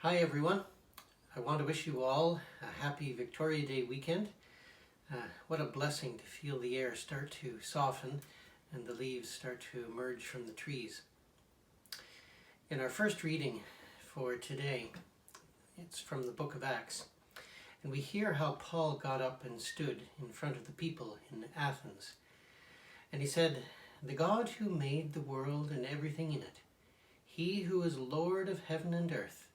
Hi everyone. I want to wish you all a happy Victoria Day weekend. What a blessing to feel the air start to soften and the leaves start to emerge from the trees. In our first reading for today, it's from the book of Acts, and we hear how Paul got up and stood in front of the people in Athens. And he said, "The God who made the world and everything in it, he who is Lord of heaven and earth,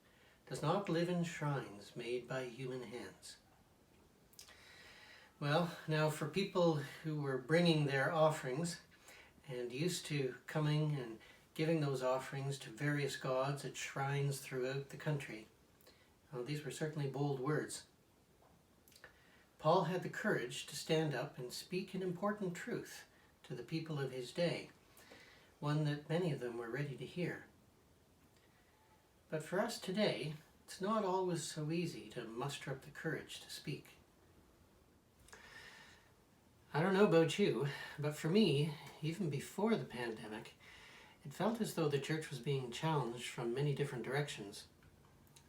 does not live in shrines made by human hands." Well, now for people who were bringing their offerings and used to coming and giving those offerings to various gods at shrines throughout the country, well, these were certainly bold words. Paul had the courage to stand up and speak an important truth to the people of his day, one that many of them were ready to hear. But for us today, it's not always so easy to muster up the courage to speak. I don't know about you, but for me, even before the pandemic, it felt as though the church was being challenged from many different directions.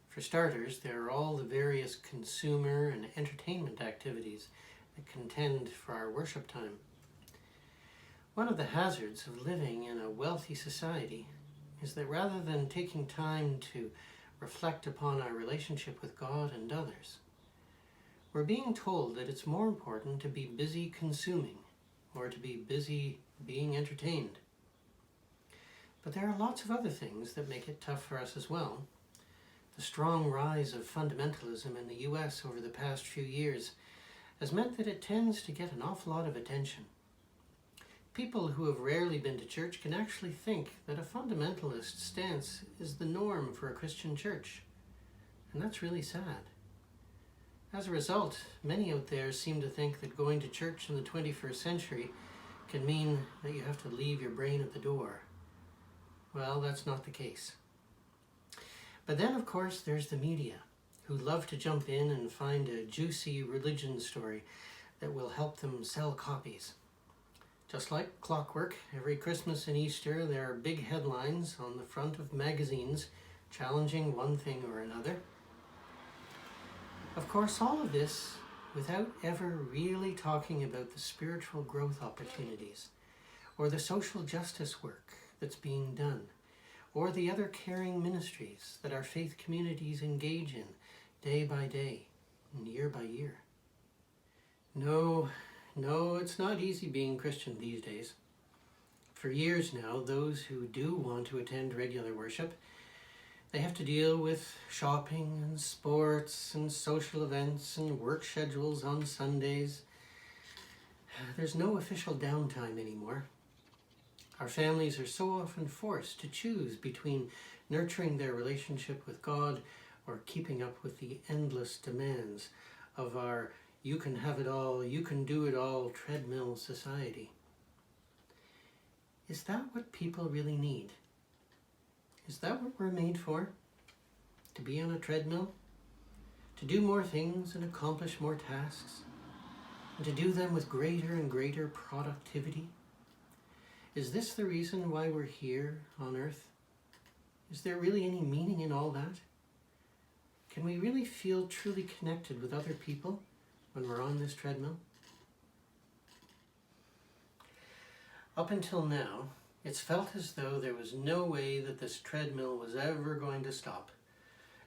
For starters, there are all the various consumer and entertainment activities that contend for our worship time. One of the hazards of living in a wealthy society is that rather than taking time to reflect upon our relationship with God and others, we're being told that it's more important to be busy consuming or to be busy being entertained. But there are lots of other things that make it tough for us as well. The strong rise of fundamentalism in the US over the past few years has meant that it tends to get an awful lot of attention. People who have rarely been to church can actually think that a fundamentalist stance is the norm for a Christian church, and that's really sad. As a result, many out there seem to think that going to church in the 21st century can mean that you have to leave your brain at the door. Well, that's not the case. But then, of course, there's the media, who love to jump in and find a juicy religion story that will help them sell copies. Just like clockwork, every Christmas and Easter there are big headlines on the front of magazines challenging one thing or another. Of course, all of this without ever really talking about the spiritual growth opportunities, or the social justice work that's being done, or the other caring ministries that our faith communities engage in day by day and year by year. No, it's not easy being Christian these days. For years now, those who do want to attend regular worship, they have to deal with shopping and sports and social events and work schedules on Sundays. There's no official downtime anymore. Our families are so often forced to choose between nurturing their relationship with God or keeping up with the endless demands of our "you can have it all, you can do it all" treadmill society. Is that what people really need? Is that what we're made for? To be on a treadmill? To do more things and accomplish more tasks? And to do them with greater and greater productivity? Is this the reason why we're here on earth? Is there really any meaning in all that? Can we really feel truly connected with other people when we're on this treadmill? Up until now, it's felt as though there was no way that this treadmill was ever going to stop.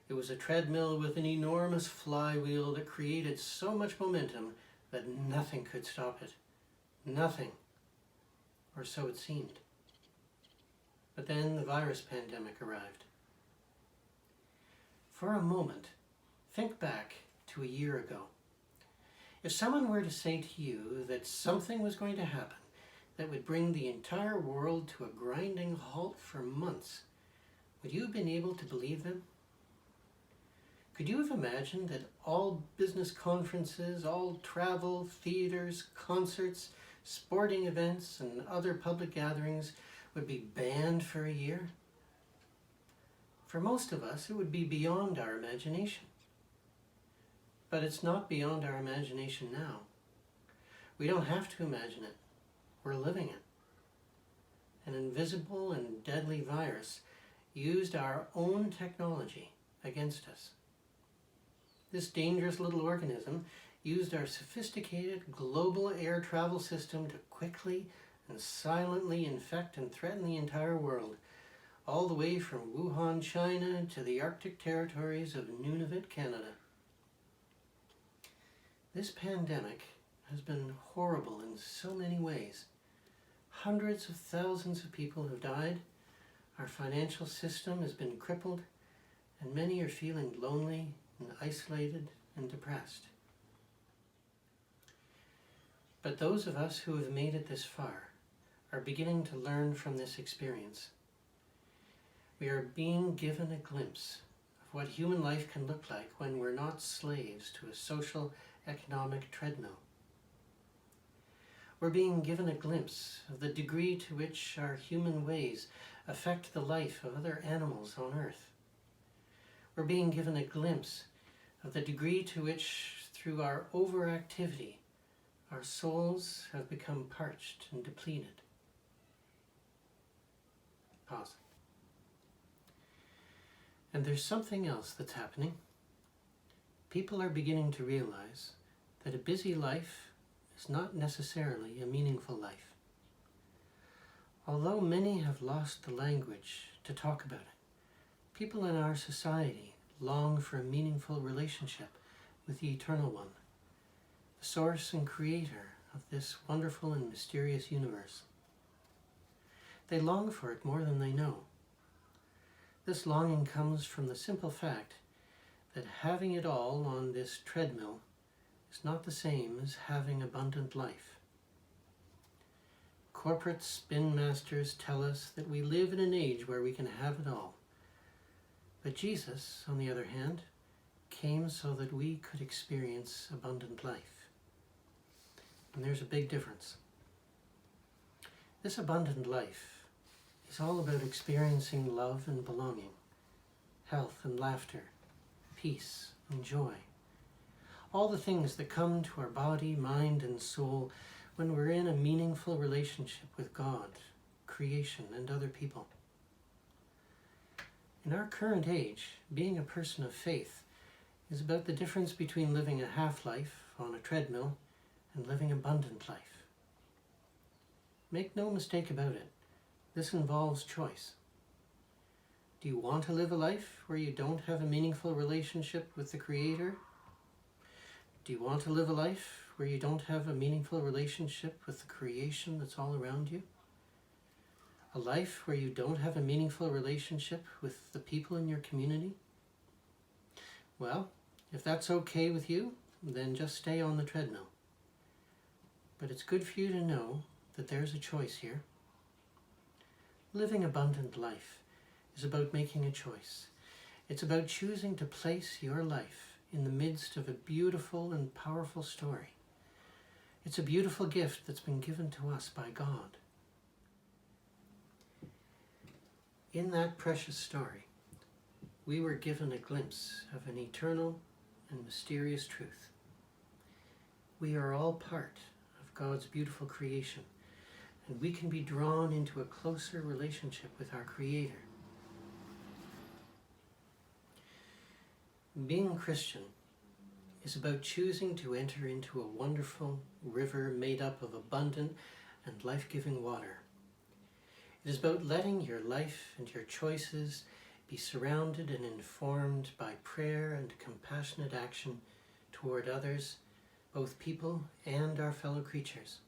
It was a treadmill with an enormous flywheel that created so much momentum that nothing could stop it. Nothing. Or so it seemed. But then the virus pandemic arrived. For a moment, think back to a year ago. If someone were to say to you that something was going to happen that would bring the entire world to a grinding halt for months, would you have been able to believe them? Could you have imagined that all business conferences, all travel, theaters, concerts, sporting events, and other public gatherings would be banned for a year? For most of us, it would be beyond our imagination. But it's not beyond our imagination now. We don't have to imagine it. We're living it. An invisible and deadly virus used our own technology against us. This dangerous little organism used our sophisticated global air travel system to quickly and silently infect and threaten the entire world, all the way from Wuhan, China to the Arctic territories of Nunavut, Canada. This pandemic has been horrible in so many ways. Hundreds of thousands of people have died, our financial system has been crippled, and many are feeling lonely and isolated and depressed. But those of us who have made it this far are beginning to learn from this experience. We are being given a glimpse of what human life can look like when we're not slaves to a social, economic treadmill. We're being given a glimpse of the degree to which our human ways affect the life of other animals on Earth. We're being given a glimpse of the degree to which, through our overactivity, our souls have become parched and depleted. Pause. And there's something else that's happening. People are beginning to realize that a busy life is not necessarily a meaningful life. Although many have lost the language to talk about it, people in our society long for a meaningful relationship with the Eternal One, the source and creator of this wonderful and mysterious universe. They long for it more than they know. This longing comes from the simple fact that having it all on this treadmill is not the same as having abundant life. Corporate spin masters tell us that we live in an age where we can have it all. But Jesus, on the other hand, came so that we could experience abundant life. And there's a big difference. This abundant life is all about experiencing love and belonging, health and laughter, peace and joy. All the things that come to our body, mind, and soul when we're in a meaningful relationship with God, creation, and other people. In our current age, being a person of faith is about the difference between living a half-life on a treadmill and living abundant life. Make no mistake about it, this involves choice. Do you want to live a life where you don't have a meaningful relationship with the Creator? Do you want to live a life where you don't have a meaningful relationship with the creation that's all around you? A life where you don't have a meaningful relationship with the people in your community? Well, if that's okay with you, then just stay on the treadmill. But it's good for you to know that there's a choice here. Living abundant life is about making a choice. It's about choosing to place your life in the midst of a beautiful and powerful story. It's a beautiful gift that's been given to us by God. In that precious story, we were given a glimpse of an eternal and mysterious truth. We are all part of God's beautiful creation, and we can be drawn into a closer relationship with our Creator. Being Christian is about choosing to enter into a wonderful river made up of abundant and life-giving water. It is about letting your life and your choices be surrounded and informed by prayer and compassionate action toward others, both people and our fellow creatures.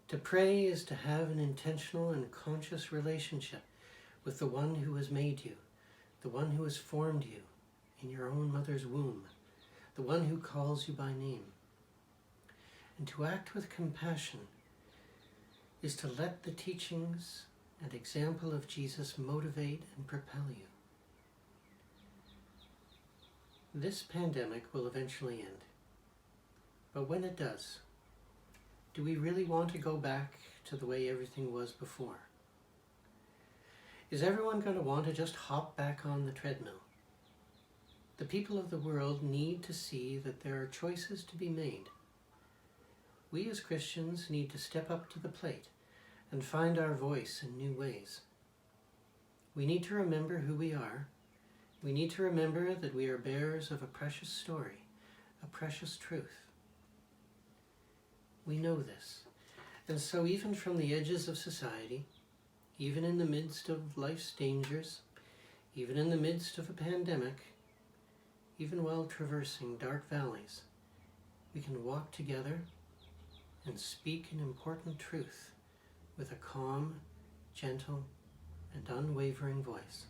To pray is to have an intentional and conscious relationship with the one who has made you, the one who has formed you in your own mother's womb, the one who calls you by name. And to act with compassion is to let the teachings and example of Jesus motivate and propel you. This pandemic will eventually end. But when it does, do we really want to go back to the way everything was before? Is everyone going to want to just hop back on the treadmill? The people of the world need to see that there are choices to be made. We as Christians need to step up to the plate and find our voice in new ways. We need to remember who we are, We need to remember that we are bearers of a precious story, a precious truth. We know this. And so even from the edges of society, even in the midst of life's dangers, even in the midst of a pandemic, even while traversing dark valleys, we can walk together and speak an important truth with a calm, gentle, and unwavering voice.